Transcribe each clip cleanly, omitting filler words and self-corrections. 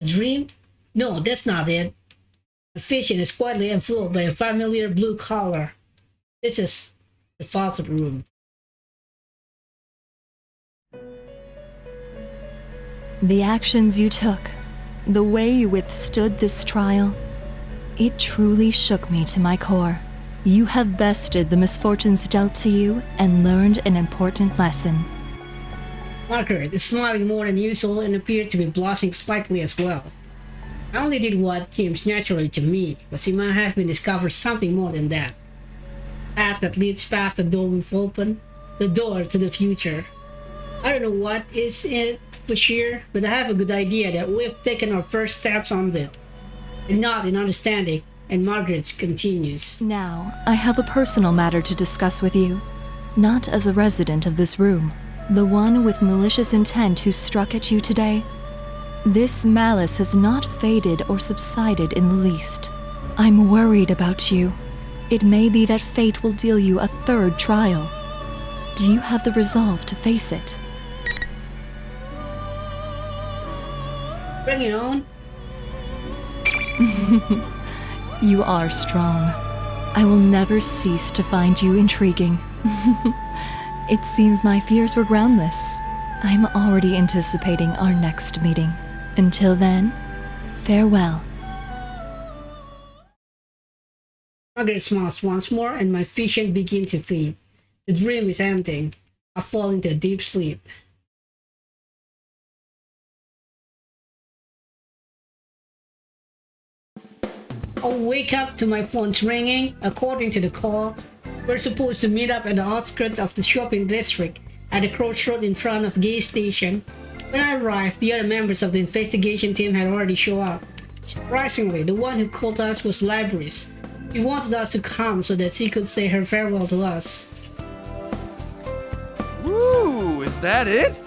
Dream? No, that's not it. My vision is quietly enveloped by a familiar blue color. This is the Velvet Room. The actions you took, the way you withstood this trial, it truly shook me to my core. You have bested the misfortunes dealt to you and learned an important lesson. Margaret is smiling more than usual and appeared to be blushing slightly as well. I only did what seems naturally to me, but she might have been discovered something more than that. Path that leads past the door we've opened, the door to the future. I don't know what is it for sure, but I have a good idea that we've taken our first steps on it. And not in understanding, and Margaret continues. Now, I have a personal matter to discuss with you. Not as a resident of this room, the one with malicious intent who struck at you today. This malice has not faded or subsided in the least. I'm worried about you. It may be that fate will deal you a third trial. Do you have the resolve to face it? Bring it on. You are strong. I will never cease to find you intriguing. It seems my fears were groundless. I'm already anticipating our next meeting. Until then, farewell. Margaret smiles once more and my vision begins to fade. The dream is ending. I fall into a deep sleep. I'll wake up to my phone's ringing. According to the call, we're supposed to meet up at the outskirts of the shopping district at the crossroad in front of gas station. When I arrived, the other members of the investigation team had already shown up. Surprisingly, the one who called us was Labrys. She wanted us to come so that she could say her farewell to us. Woo! Is that it?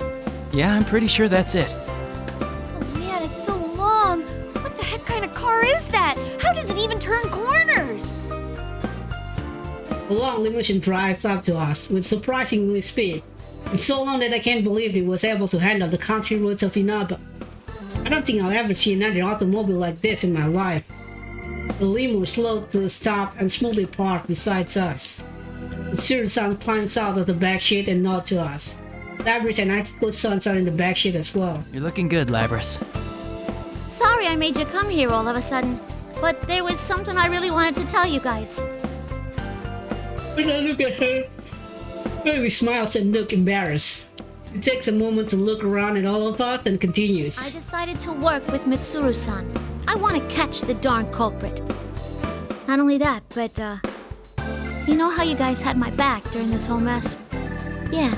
Yeah, I'm pretty sure that's it. Oh man, it's so long. What the heck kind of car is that? How does it even turn corners? A long limousine drives up to us with surprisingly speed. It's so long that I can't believe it was able to handle the country roads of Inaba. I don't think I'll ever see another automobile like this in my life. The limo slowed to a stop and smoothly parked beside us. Mitsuru-san climbs out of the backseat and nods to us. Labrys and Akiko's sons are in the backseat as well. You're looking good, Labrys. Sorry I made you come here all of a sudden, but there was something I really wanted to tell you guys. When I look at her, Baby smiles and looks embarrassed. She takes a moment to look around at all of us and continues. I decided to work with Mitsuru-san. I want to catch the darn culprit. Not only that, but, you know how you guys had my back during this whole mess? Yeah.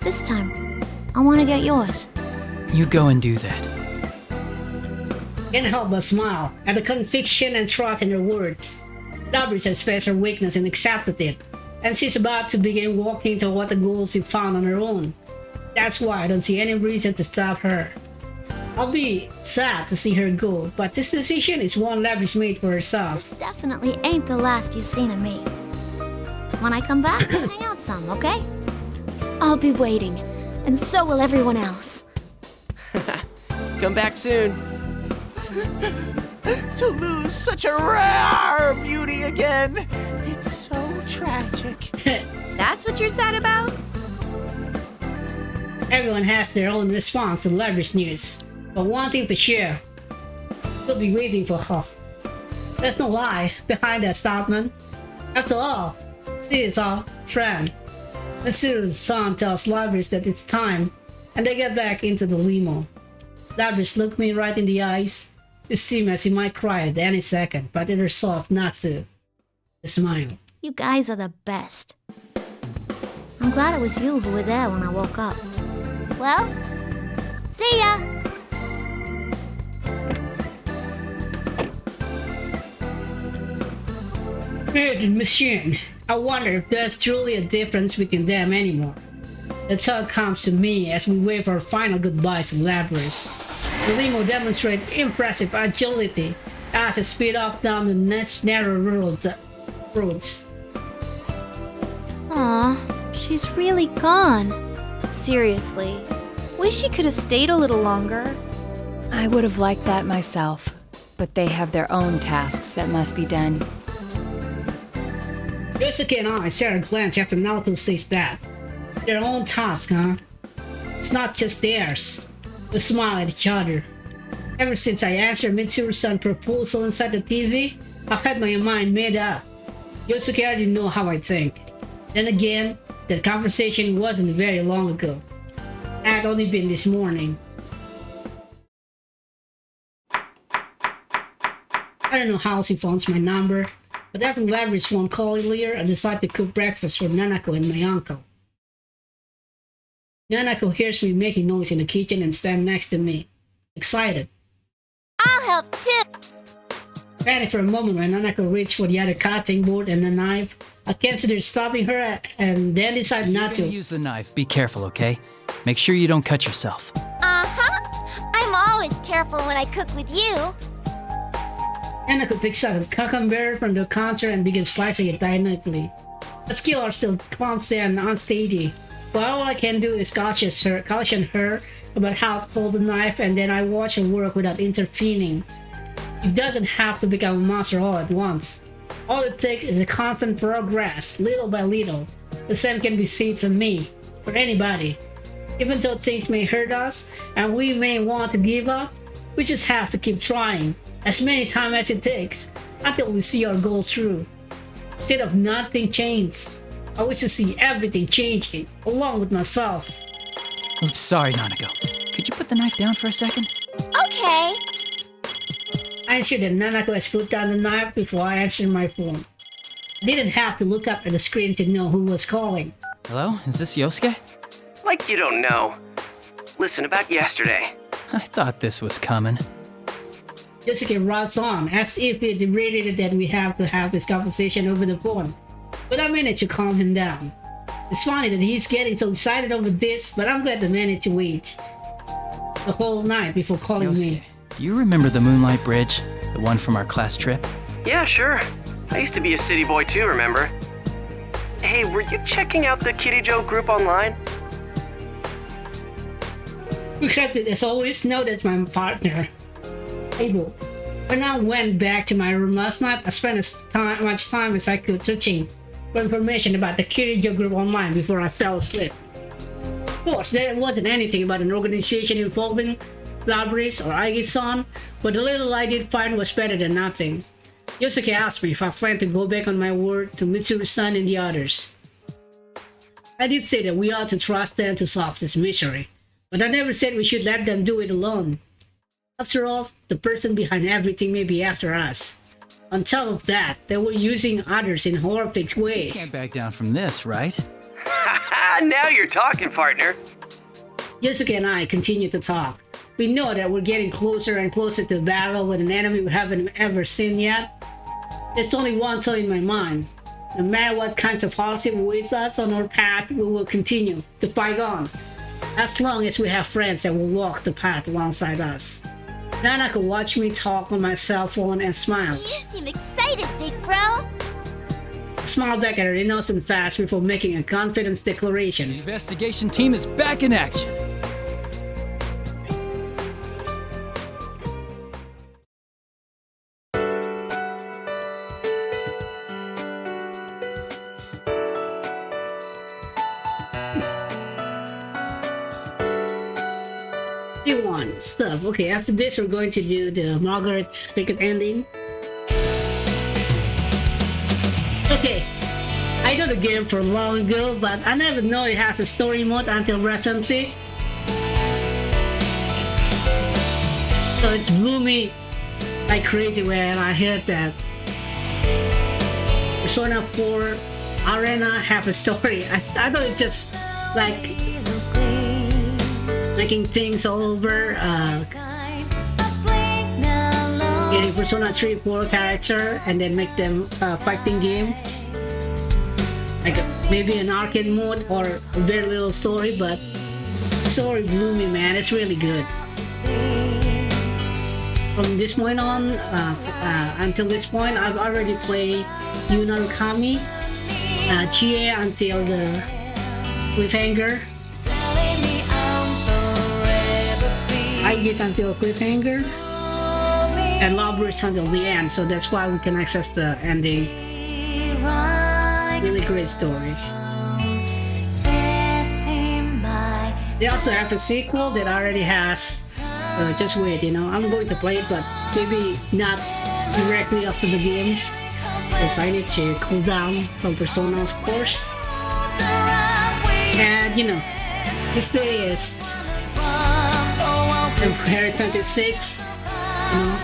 This time, I want to get yours. You go and do that. Can't help but smile at the conviction and trust in her words. Labrys has faced her weakness and accepted it, and she's about to begin walking toward the goals she found on her own. That's why I don't see any reason to stop her. I'll be sad to see her go, but this decision is one Labrys made for herself. This definitely ain't the last you've seen of me. When I come back, we'll hang out some, okay? I'll be waiting, and so will everyone else. Come back soon. To lose such a rare beauty again, it's so tragic. That's what you're sad about? Everyone has their own response to Labrys' news, but one thing for sure, we'll be waiting for her. There's no lie behind that statement. After all, she is our friend. Mitsuru-san tells Labrys that it's time, and they get back into the limo. Labrys looked me right in the eyes. She seemed as she might cry at any second, but it resolved not to. She smiled. You guys are the best. I'm glad it was you who were there when I woke up. Well, see ya! Weird machine. I wonder if there's truly a difference between them anymore. The thought comes to me as we wave our final goodbyes to Labrys. The limo demonstrates impressive agility as it speeds off down the narrow rural roads. Aw, she's really gone. Seriously, wish she could have stayed a little longer. I would have liked that myself, but they have their own tasks that must be done. Yosuke and I share a glance after Naoto says that. Their own task, huh? It's not just theirs. We smile at each other. Ever since I answered Mitsuru-san's proposal inside the TV, I've had my mind made up. Yosuke already know how I think. Then again, that conversation wasn't very long ago. It had only been this morning. I don't know how she phones my number, but after Labrys' phone call earlier, I decided to cook breakfast for Nanako and my uncle. Nanako hears me making noise in the kitchen and stands next to me, excited. I'll help too. Panic for a moment when Nanako reached for the other cutting board and a knife. I considered stopping her and then decided not If you're to. gonna use the knife, be careful, okay? Make sure you don't cut yourself. Uh-huh. I'm always careful when I cook with you. Nanako picks up a cucumber from the counter and begins slicing it dynamically. Her skills are still clumsy and unsteady, but all I can do is caution her about how to hold the knife, and then I watch her work without intervening. It doesn't have to become a monster all at once. All it takes is a constant progress, little by little. The same can be said for me, for anybody. Even though things may hurt us and we may want to give up, we just have to keep trying, as many times as it takes, until we see our goal through. Instead of nothing changed, I wish to see everything changing, along with myself. Oops, sorry, Nanako. Could you put the knife down for a second? Okay. I ensured that Nanako has put down the knife before I answered my phone. I didn't have to look up at the screen to know who was calling. Hello, is this Yosuke? Like you don't know. Listen, about yesterday. I thought this was coming. Yosuke rots on, as if it irritated that we have to have this conversation over the phone. But I managed to calm him down. It's funny that he's getting so excited over this, but I'm glad to manage to wait the whole night before calling Yosuke, me. do you remember the Moonlight Bridge? The one from our class trip? Yeah, sure. I used to be a city boy too, remember? Hey, were you checking out the Kirijo group online? Except that, as always, know that's my partner. Abel. When I went back to my room last night, I spent as much time as I could searching for information about the Kirijo group online before I fell asleep. Of course, there wasn't anything about an organization involving Labrys or Aigi-san, but the little I did find was better than nothing. Yosuke asked me if I plan to go back on my word to Mitsuru-san and the others. I did say that we ought to trust them to solve this mystery, but I never said we should let them do it alone. After all, the person behind everything may be after us. On top of that, they were using others in a horrific way. Can't back down from this, right? Now you're talking, partner. Yosuke and I continue to talk. We know that we're getting closer and closer to a battle with an enemy we haven't ever seen yet. There's only one thought in my mind. No matter what kinds of hardship awaits us on our path, we will continue to fight on. As long as we have friends that will walk the path alongside us. Nanako watched me talk on my cell phone and smiled. You seem excited, big bro. I smiled back at her innocent fast before making a confidence The declaration. investigation team is back in action. P-1 stuff. Okay, after this we're going to do the Margaret's secret ending. Okay, I know the game for long ago, but I never know it has a story mode until recently. So it's blew me like crazy when I heard that Persona 4 Arena have a story. I thought it's just like making things all over, getting Persona 3 4 character and then make them fighting game, like maybe an arcade mode or a very little story, but the story blew me, man. It's really good. From this point on, until this point, I've already played Narukami, Chie until the cliffhanger, begins until cliffhanger, and Labrys until the end. So that's why we can access the ending. Really great story. They also have a sequel that already has. So just wait, you know. I'm going to play it, but maybe not directly after the games, because I need to cool down from Persona, of course. And you know, this day is February 26, you know,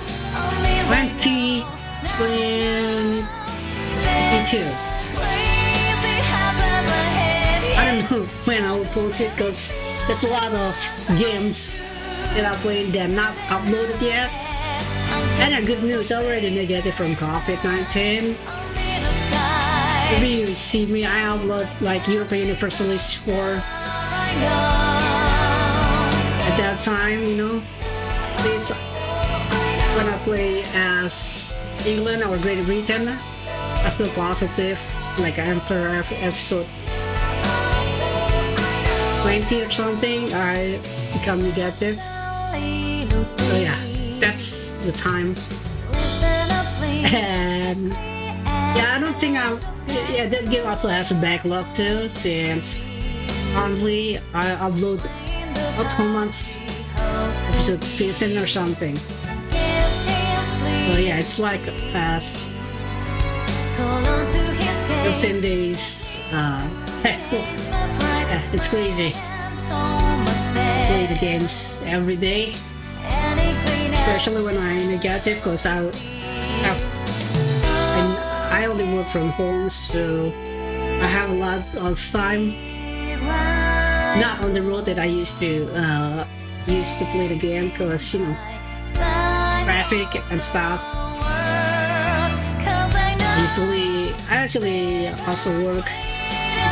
2022. I don't know when I will post it, because there's a lot of games that I played that are not uploaded yet. And a good news, already negative from COVID-19. Maybe you see me, I upload like European Universalist 4 at that time, you know. This when I play as England or Great Britain, I'm still positive, like after episode 20 or something, I become negative. So yeah, that's the time. And yeah, I don't think yeah, that game also has a backlog too, since currently I upload about 2 months, episode 15 or something. So yeah, it's like past 15 days. It's crazy. I play the games every day, especially when I'm negative, because I only work from home, so I have a lot of time not on the road that I used to play the game, because you know, traffic and stuff. I actually also work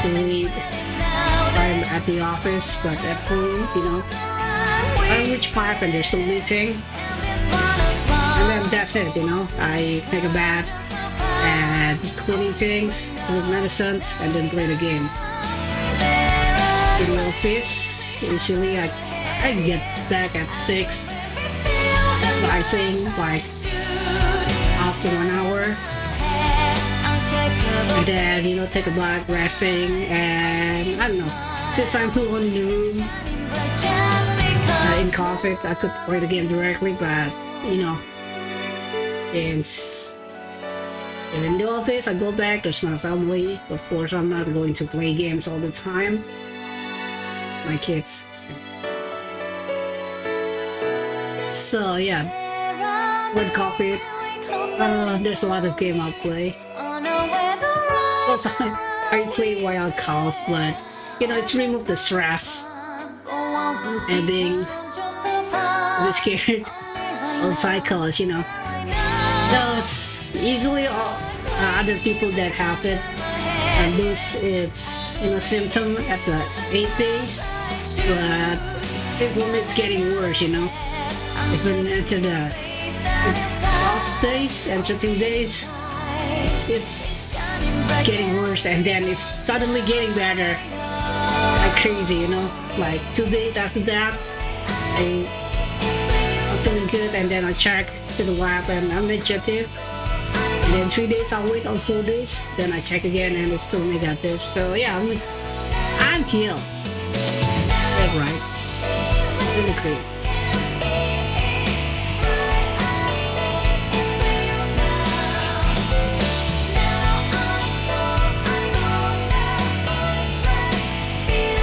late time at the office, but at home, you know, I reach 5 and there's no meeting, and then that's it, you know. I take a bath and cleaning things, drink medicines, and then play the game. In the office, usually I get back at 6, but I think like after 1 hour, and then, you know, take a bath, resting, and I don't know, since I'm alone in the room in COVID, I could play the game directly, but you know, in the office, I go back, there's my family. Of course, I'm not going to play games all the time. My kids. So yeah, with COVID, there's a lot of game I play. Also, I play while I cough, but you know, it's remove the stress and being scared of cycles, you know. Those usually other people that have it and lose its, you know, symptom at the 8 days, but for me it's getting worse, you know. Even into the 12 days and 13 days, it's getting worse, and then it's suddenly getting better like crazy, you know. Like 2 days after that, I'm feeling good, and then I check to the lab and I'm negative. And then 3 days I'll wait on 4 days, then I check again and it's still negative. So yeah, I'm healed. Yeah, right. Really great.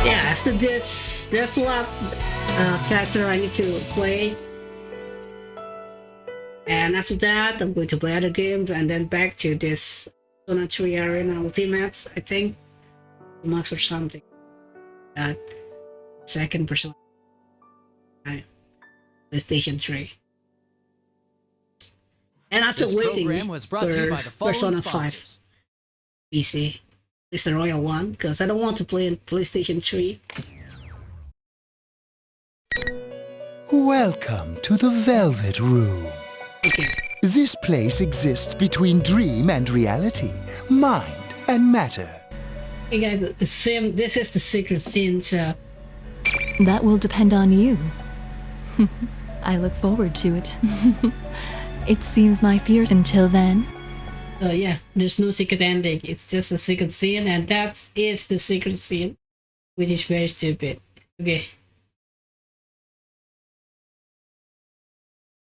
Yeah, after this, there's a lot character I need to play. And after that, I'm going to play other games, and then back to this Persona 3 Arena Ultimax, I think. Max or something. That second Persona. PlayStation 3. And after This waiting program was brought to you by the for following Persona 5 sponsors. PC. It's the Royal one, because I don't want to play in PlayStation 3. Welcome to the Velvet Room. Okay. This place exists between dream and reality, mind and matter. Hey guys, this is the secret scene, so That will depend on you. I look forward to it. It seems my fears until then. So yeah, there's no secret ending. It's just a secret scene, and that is the secret scene, which is very stupid. Okay,